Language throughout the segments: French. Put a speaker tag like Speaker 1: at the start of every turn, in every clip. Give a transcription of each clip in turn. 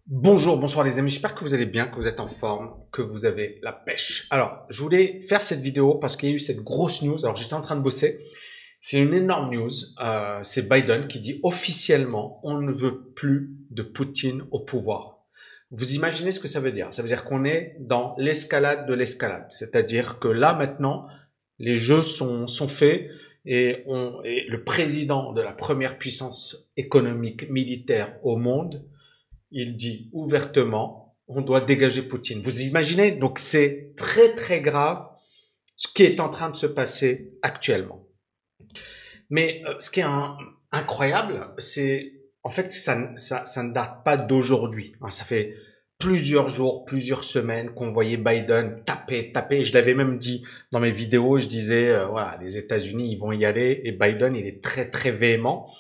Speaker 1: Bonjour, bonsoir les amis, j'espère que vous allez bien, que vous êtes en forme, que vous avez la pêche. Alors, je voulais faire cette vidéo parce qu'il y a eu cette grosse news, alors j'étais en train de bosser, c'est une énorme news, c'est Biden qui dit officiellement on ne veut plus de Poutine au pouvoir. Vous imaginez ce que ça veut dire? Ça veut dire qu'on est dans l'escalade de l'escalade, c'est-à-dire que là maintenant, les jeux sont faits et le président de la première puissance économique militaire au monde il dit ouvertement, on doit dégager Poutine. Vous imaginez? Donc c'est très très grave ce qui est en train de se passer actuellement. Mais ce qui est incroyable, c'est en fait ça ne date pas d'aujourd'hui. Hein, ça fait plusieurs jours, plusieurs semaines qu'on voyait Biden taper. Je l'avais même dit dans mes vidéos, je disais voilà, les États-Unis ils vont y aller et Biden il est très très véhément.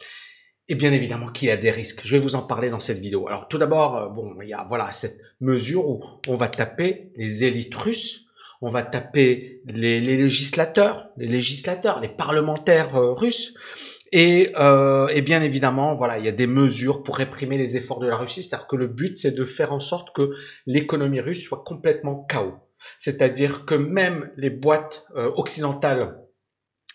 Speaker 1: Et bien évidemment qu'il y a des risques. Je vais vous en parler dans cette vidéo. Alors tout d'abord, bon, il y a voilà cette mesure où on va taper les élites russes, on va taper les législateurs, les parlementaires russes, et bien évidemment, voilà, il y a des mesures pour réprimer les efforts de la Russie. C'est-à-dire que le but, c'est de faire en sorte que l'économie russe soit complètement chaos. C'est-à-dire que même les boîtes occidentales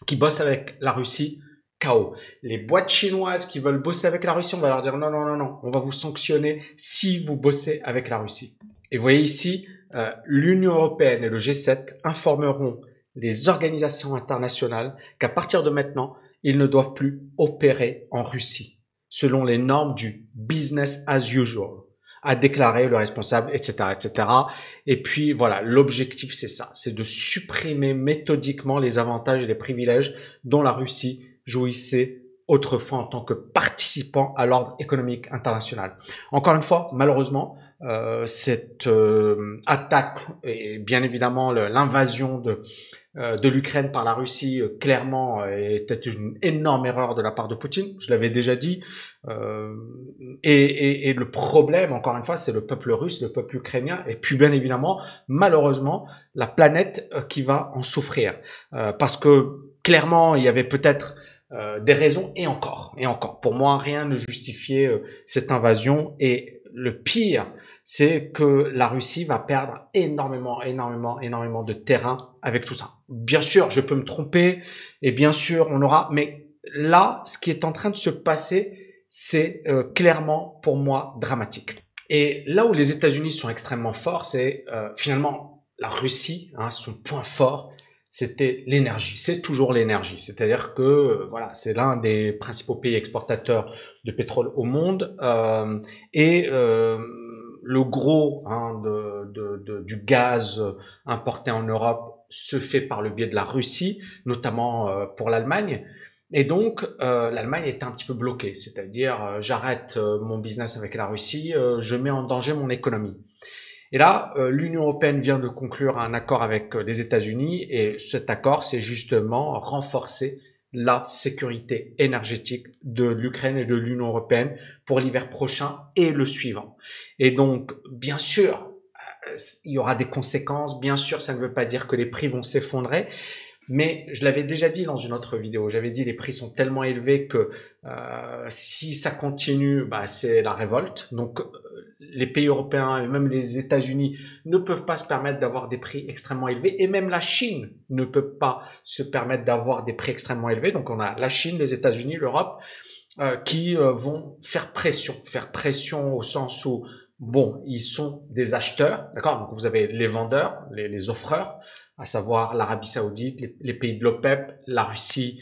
Speaker 1: qui bossent avec la Russie, KO. Les boîtes chinoises qui veulent bosser avec la Russie, on va leur dire non, non, non, non, on va vous sanctionner si vous bossez avec la Russie. Et vous voyez ici, l'Union européenne et le G7 informeront les organisations internationales qu'à partir de maintenant, ils ne doivent plus opérer en Russie, selon les normes du business as usual, a déclaré le responsable, etc., etc. Et puis voilà, l'objectif c'est ça, c'est de supprimer méthodiquement les avantages et les privilèges dont la Russie jouissait autrefois en tant que participant à l'ordre économique international. Encore une fois, malheureusement, cette attaque et bien évidemment l'invasion de l'Ukraine par la Russie, clairement, était une énorme erreur de la part de Poutine. Je l'avais déjà dit. Euh, et le problème, encore une fois, c'est le peuple russe, le peuple ukrainien, et puis bien évidemment, malheureusement, la planète qui va en souffrir. Parce que clairement, il y avait peut-être des raisons, et encore. Pour moi, rien ne justifiait cette invasion. Et le pire, c'est que la Russie va perdre énormément de terrain avec tout ça. Bien sûr, je peux me tromper, et bien sûr, on aura, mais là, ce qui est en train de se passer, c'est clairement pour moi dramatique. Et là où les États-Unis sont extrêmement forts, c'est finalement la Russie, hein, son point fort, c'était l'énergie. C'est toujours l'énergie. C'est-à-dire que voilà, c'est l'un des principaux pays exportateurs de pétrole au monde et le gros hein, du gaz importé en Europe se fait par le biais de la Russie, notamment pour l'Allemagne. Et donc, l'Allemagne est un petit peu bloquée, c'est-à-dire j'arrête mon business avec la Russie, je mets en danger mon économie. Et là, l'Union européenne vient de conclure un accord avec les États-Unis et cet accord, c'est justement renforcer la sécurité énergétique de l'Ukraine et de l'Union européenne pour l'hiver prochain et le suivant. Et donc, bien sûr, il y aura des conséquences. Bien sûr, ça ne veut pas dire que les prix vont s'effondrer, mais je l'avais déjà dit dans une autre vidéo, j'avais dit les prix sont tellement élevés que si ça continue, bah, c'est la révolte. Donc les pays européens et même les États-Unis ne peuvent pas se permettre d'avoir des prix extrêmement élevés et même la Chine ne peut pas se permettre d'avoir des prix extrêmement élevés. Donc on a la Chine, les États-Unis, l'Europe qui vont faire pression au sens où bon, ils sont des acheteurs, d'accord. Donc vous avez les vendeurs, les offreurs, à savoir l'Arabie Saoudite, les pays de l'OPEP, la Russie,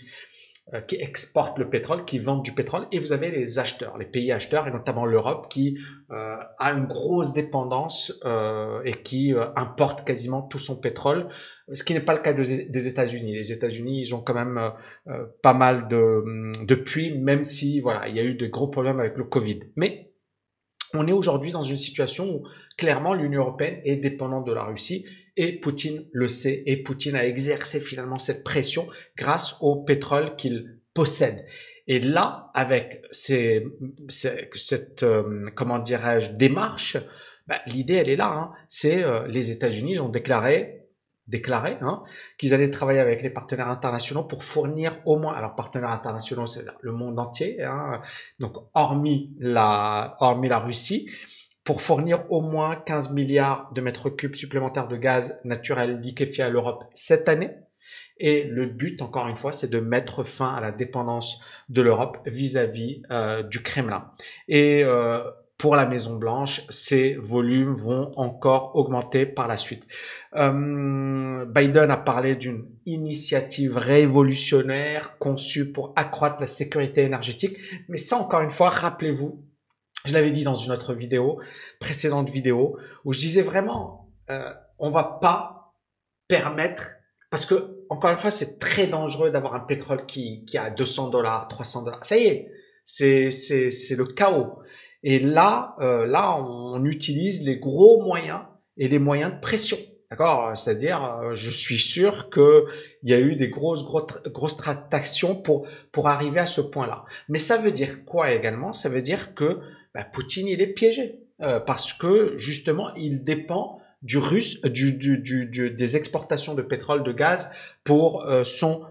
Speaker 1: qui exportent le pétrole, qui vendent du pétrole, et vous avez les acheteurs, les pays acheteurs, et notamment l'Europe, qui a une grosse dépendance et qui importe quasiment tout son pétrole, ce qui n'est pas le cas des États-Unis. Les États-Unis, ils ont quand même pas mal de puits, même si voilà, il y a eu de gros problèmes avec le Covid. Mais on est aujourd'hui dans une situation où clairement l'Union européenne est dépendante de la Russie et Poutine le sait et Poutine a exercé finalement cette pression grâce au pétrole qu'il possède. Et là, avec cette comment dirais-je démarche, bah, l'idée elle est là. Hein, c'est les États-Unis ont déclaré hein, qu'ils allaient travailler avec les partenaires internationaux pour fournir au moins, alors partenaires internationaux, c'est le monde entier, hein, donc hormis la Russie, pour fournir au moins 15 milliards de mètres cubes supplémentaires de gaz naturel liquéfié à l'Europe cette année. Et le but, encore une fois, c'est de mettre fin à la dépendance de l'Europe vis-à-vis du Kremlin. Et pour la Maison-Blanche, ces volumes vont encore augmenter par la suite. Biden a parlé d'une initiative révolutionnaire conçue pour accroître la sécurité énergétique. Mais ça, encore une fois, rappelez-vous, je l'avais dit dans une autre vidéo, précédente vidéo, où je disais vraiment, on va pas permettre, parce que, encore une fois, c'est très dangereux d'avoir un pétrole qui a 200 $, 300 $. Ça y est, c'est le chaos. Et là, on utilise les gros moyens et les moyens de pression. D'accord? C'est-à-dire, je suis sûr qu'il y a eu des grosses tractations pour arriver à ce point-là. Mais ça veut dire quoi également? Ça veut dire que Poutine, il est piégé. Parce que, justement, il dépend du russe, des exportations de pétrole, de gaz pour son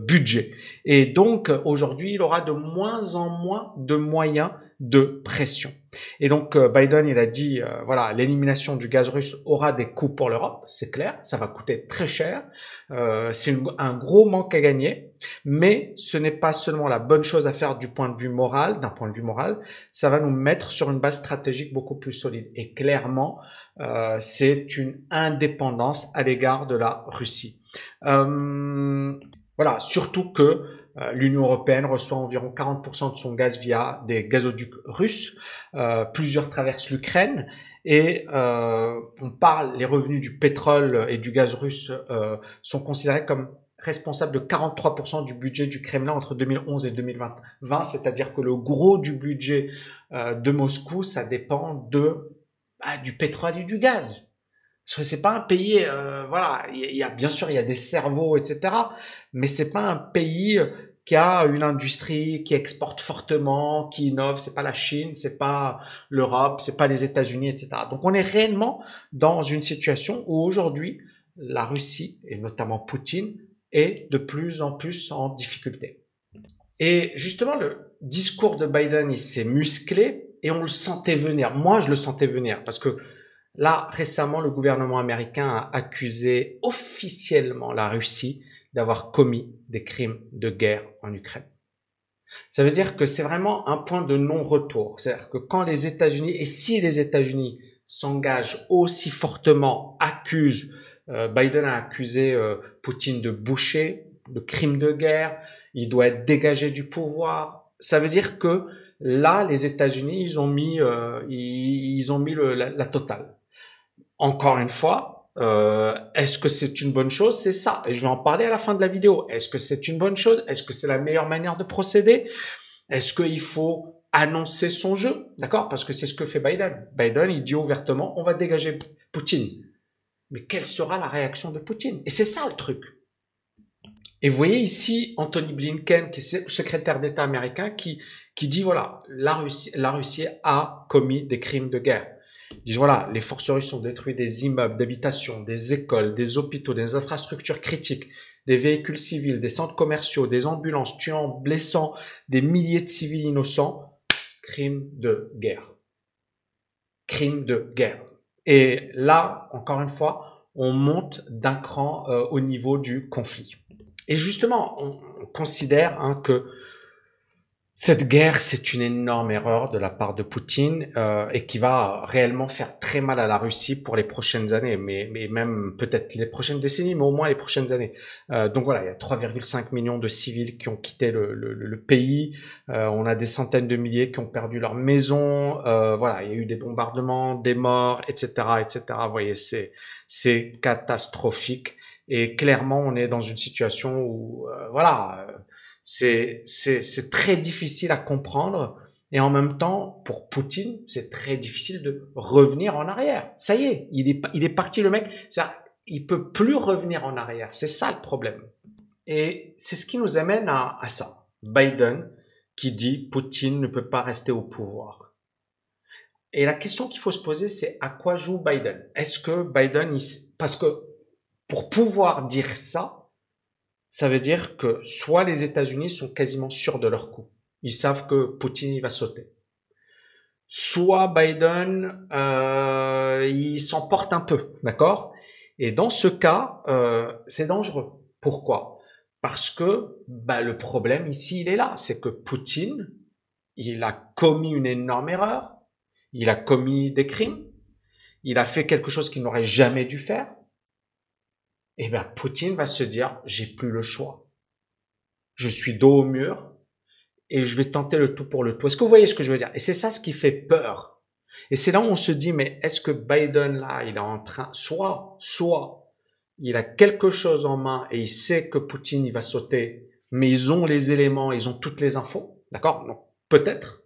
Speaker 1: budget. Et donc, aujourd'hui, il aura de moins en moins de moyens de pression. Et donc, Biden, il a dit, voilà, l'élimination du gaz russe aura des coûts pour l'Europe, c'est clair, ça va coûter très cher, c'est un gros manque à gagner, mais ce n'est pas seulement la bonne chose à faire d'un point de vue moral, ça va nous mettre sur une base stratégique beaucoup plus solide. Et clairement, c'est une indépendance à l'égard de la Russie. Voilà, surtout que l'Union européenne reçoit environ 40% de son gaz via des gazoducs russes. Plusieurs traversent l'Ukraine et les revenus du pétrole et du gaz russe sont considérés comme responsables de 43% du budget du Kremlin entre 2011 et 2020, c'est-à-dire que le gros du budget de Moscou, ça dépend du pétrole et du gaz. Parce que c'est pas un pays, voilà, bien sûr, il y a des cerveaux, etc. Mais c'est pas un pays qui a une industrie qui exporte fortement, qui innove. C'est pas la Chine, c'est pas l'Europe, c'est pas les États-Unis, etc. Donc, on est réellement dans une situation où aujourd'hui, la Russie, et notamment Poutine, est de plus en plus en difficulté. Et justement, le discours de Biden, il s'est musclé et on le sentait venir. Moi, je le sentais venir parce que là, récemment, le gouvernement américain a accusé officiellement la Russie d'avoir commis des crimes de guerre en Ukraine. Ça veut dire que c'est vraiment un point de non-retour. C'est-à-dire que quand les États-Unis, et si les États-Unis s'engagent aussi fortement, Biden a accusé Poutine de boucher, de crimes de guerre, il doit être dégagé du pouvoir. Ça veut dire que là, les États-Unis, ils ont mis la totale. Encore une fois, est-ce que c'est une bonne chose? C'est ça. Et je vais en parler à la fin de la vidéo. Est-ce que c'est une bonne chose? Est-ce que c'est la meilleure manière de procéder? Est-ce qu'il faut annoncer son jeu? D'accord? Parce que c'est ce que fait Biden. Biden, il dit ouvertement, on va dégager Poutine. Mais quelle sera la réaction de Poutine? Et c'est ça le truc. Et vous voyez ici Anthony Blinken, qui est secrétaire d'État américain, qui dit, voilà, la Russie a commis des crimes de guerre. Ils disent, voilà, les forces russes ont détruit des immeubles d'habitation, des écoles, des hôpitaux, des infrastructures critiques, des véhicules civils, des centres commerciaux, des ambulances, tuant, blessant des milliers de civils innocents. Crime de guerre. Crime de guerre. Et là, encore une fois, on monte d'un cran au niveau du conflit. Et justement, on considère que cette guerre, c'est une énorme erreur de la part de Poutine et qui va réellement faire très mal à la Russie pour les prochaines années, mais même peut-être les prochaines décennies, mais au moins les prochaines années. Donc voilà, il y a 3,5 millions de civils qui ont quitté le pays. On a des centaines de milliers qui ont perdu leur maison. Voilà, il y a eu des bombardements, des morts, etc., etc. Vous voyez, c'est catastrophique. Et clairement, on est dans une situation où, voilà. C'est très difficile à comprendre et en même temps, pour Poutine, c'est très difficile de revenir en arrière. Ça y est, il est parti le mec. Il peut plus revenir en arrière. C'est ça le problème. Et c'est ce qui nous amène à ça. Biden qui dit Poutine ne peut pas rester au pouvoir. Et la question qu'il faut se poser, c'est à quoi joue Biden? Est-ce que Biden, parce que pour pouvoir dire ça, ça veut dire que soit les États-Unis sont quasiment sûrs de leur coup. Ils savent que Poutine il va sauter. soit Biden, il s'emporte un peu, d'accord? Et dans ce cas, c'est dangereux. Pourquoi? Parce que bah, le problème ici, il est là, c'est que Poutine, il a commis une énorme erreur, il a commis des crimes, il a fait quelque chose qu'il n'aurait jamais dû faire. Et bien, Poutine va se dire, j'ai plus le choix. Je suis dos au mur et je vais tenter le tout pour le tout. Est-ce que vous voyez ce que je veux dire? Et c'est ça ce qui fait peur. Et c'est là où on se dit, mais est-ce que Biden, là, il est en train, soit, il a quelque chose en main et il sait que Poutine, il va sauter, mais ils ont les éléments, ils ont toutes les infos, d'accord? Donc, peut-être.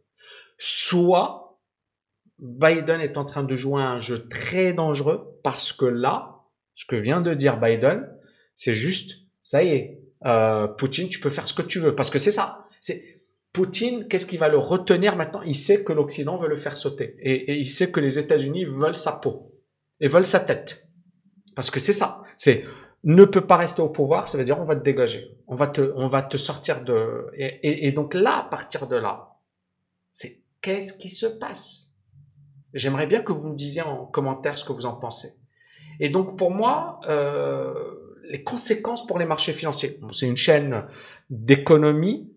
Speaker 1: Soit, Biden est en train de jouer un jeu très dangereux parce que là, ce que vient de dire Biden, c'est juste, ça y est, Poutine, tu peux faire ce que tu veux. Parce que c'est ça. C'est Poutine, qu'est-ce qui va le retenir maintenant? Il sait que l'Occident veut le faire sauter. Et il sait que les États-Unis veulent sa peau. Et veulent sa tête. Parce que c'est ça. C'est ne peut pas rester au pouvoir, ça veut dire on va te dégager. On va te sortir de... Et donc là, à partir de là, c'est qu'est-ce qui se passe? J'aimerais bien que vous me disiez en commentaire ce que vous en pensez. Et donc pour moi, les conséquences pour les marchés financiers, bon, c'est une chaîne d'économie,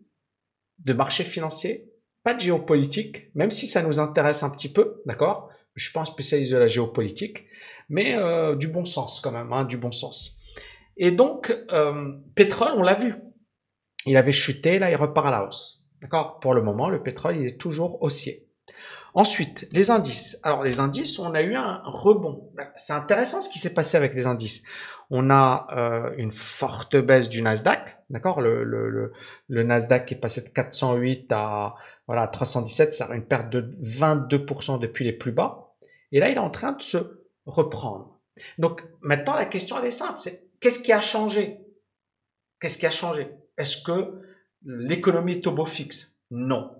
Speaker 1: de marchés financiers, pas de géopolitique, même si ça nous intéresse un petit peu, d'accord? Je suis pas un spécialiste de la géopolitique, mais du bon sens quand même, hein, du bon sens. Et donc, pétrole, on l'a vu, il avait chuté, là il repart à la hausse, d'accord? Pour le moment, le pétrole, il est toujours haussier. Ensuite, les indices. Alors, les indices, on a eu un rebond. C'est intéressant ce qui s'est passé avec les indices. On a une forte baisse du Nasdaq, d'accord, le Nasdaq est passé de 408 à voilà 317, c'est une perte de 22% depuis les plus bas. Et là, il est en train de se reprendre. Donc, maintenant, la question, elle est simple, c'est qu'est-ce qui a changé? Qu'est-ce qui a changé? Est-ce que l'économie est au beau fixe? Non.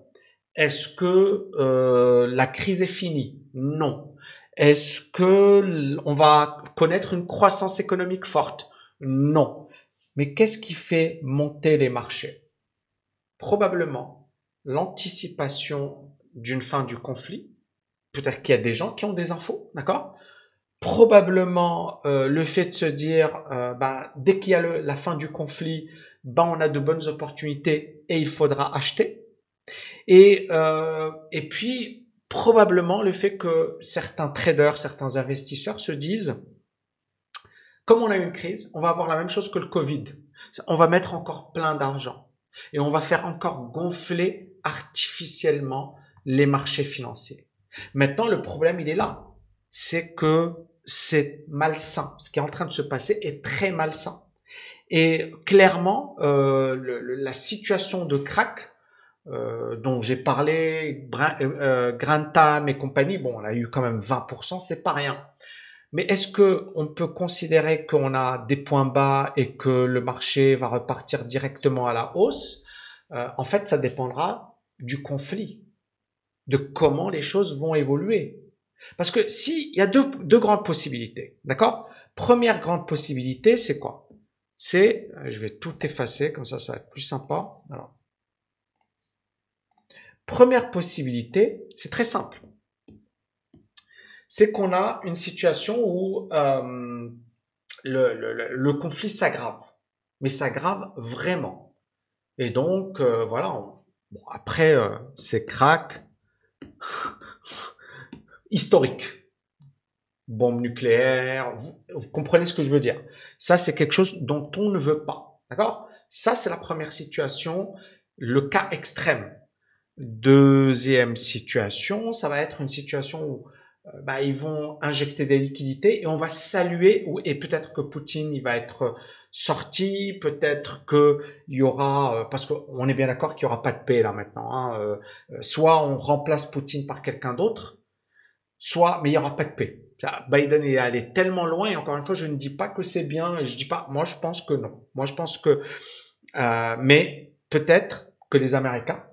Speaker 1: Est-ce que la crise est finie? Non. Est-ce que on va connaître une croissance économique forte? Non. Mais qu'est-ce qui fait monter les marchés? Probablement l'anticipation d'une fin du conflit. Peut-être qu'il y a des gens qui ont des infos, d'accord? Probablement le fait de se dire, bah, dès qu'il y a la fin du conflit, bah, on a de bonnes opportunités et il faudra acheter. Et puis, probablement le fait que certains traders, certains investisseurs se disent, comme on a eu une crise, on va avoir la même chose que le Covid. On va mettre encore plein d'argent et on va faire encore gonfler artificiellement les marchés financiers. Maintenant, le problème, il est là. C'est que c'est malsain. Ce qui est en train de se passer est très malsain. Et clairement, la situation de krach dont j'ai parlé, Grantham et compagnie, bon, on a eu quand même 20%, c'est pas rien. Mais est-ce que on peut considérer qu'on a des points bas et que le marché va repartir directement à la hausse? En fait, ça dépendra du conflit, de comment les choses vont évoluer. Parce que si, il y a deux grandes possibilités, d'accord? Première grande possibilité, c'est quoi? C'est, je vais tout effacer, comme ça va être plus sympa. Alors, première possibilité, c'est très simple. C'est qu'on a une situation où le conflit s'aggrave, mais s'aggrave vraiment. Et donc, voilà, bon, après, c'est krach historique. Bombe nucléaire, vous comprenez ce que je veux dire. Ça, c'est quelque chose dont on ne veut pas. D'accord? Ça, c'est la première situation, le cas extrême. Deuxième situation, ça va être une situation où bah, ils vont injecter des liquidités et on va saluer, et peut-être que Poutine il va être sorti, peut-être que il y aura, parce qu'on est bien d'accord qu'il n'y aura pas de paix là maintenant, hein, soit on remplace Poutine par quelqu'un d'autre, soit, mais il n'y aura pas de paix. Biden est allé tellement loin et encore une fois, je ne dis pas que c'est bien, je dis pas, moi je pense que non. Moi je pense que, mais peut-être que les Américains,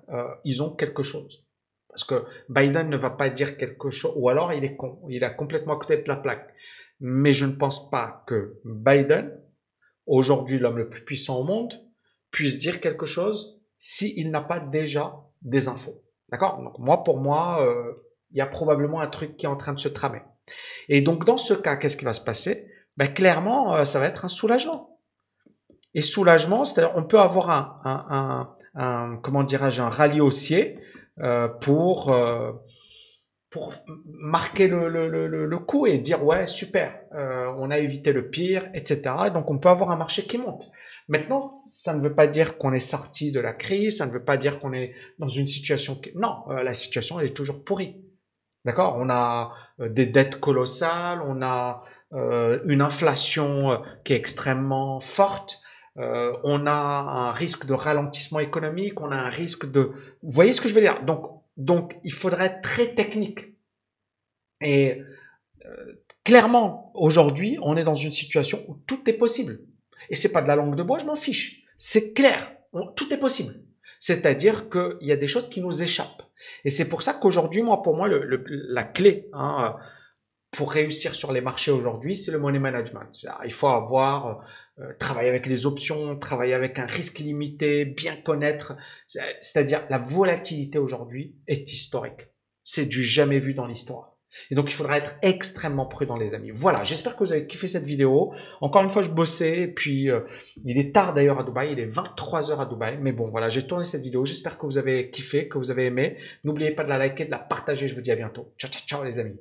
Speaker 1: ils ont quelque chose. Parce que Biden ne va pas dire quelque chose, ou alors il est con, il a complètement à côté de la plaque. Mais je ne pense pas que Biden, aujourd'hui l'homme le plus puissant au monde, puisse dire quelque chose s'il n'a pas déjà des infos. D'accord? Donc moi, pour moi, il y a probablement un truc qui est en train de se tramer. Et donc, dans ce cas, qu'est-ce qui va se passer? Ben, clairement, ça va être un soulagement. Et soulagement, c'est-à-dire on peut avoir comment dirais-je, un rallye haussier pour marquer le coup et dire ouais super, on a évité le pire, etc. Donc on peut avoir un marché qui monte. Maintenant, ça ne veut pas dire qu'on est sorti de la crise, ça ne veut pas dire qu'on est dans une situation qui... Non, la situation elle est toujours pourrie. D'accord? On a des dettes colossales, on a une inflation qui est extrêmement forte, on a un risque de ralentissement économique, on a un risque de... Vous voyez ce que je veux dire? Donc il faudrait être très technique. Et clairement, aujourd'hui, on est dans une situation où tout est possible. Et c'est pas de la langue de bois, je m'en fiche. C'est clair, tout est possible. C'est-à-dire qu'il y a des choses qui nous échappent. Et c'est pour ça qu'aujourd'hui, moi, pour moi, la clé pour réussir sur les marchés aujourd'hui, c'est le money management. Il faut avoir travailler avec les options, travailler avec un risque limité, bien connaître. C'est-à-dire la volatilité aujourd'hui est historique. C'est du jamais vu dans l'histoire. Et donc, il faudra être extrêmement prudent, les amis. Voilà, j'espère que vous avez kiffé cette vidéo. Encore une fois, je bossais, et puis il est tard d'ailleurs à Dubaï, il est 23 heures à Dubaï. Mais bon, voilà, j'ai tourné cette vidéo. J'espère que vous avez kiffé, que vous avez aimé. N'oubliez pas de la liker, de la partager. Je vous dis à bientôt. Ciao, ciao, ciao, les amis.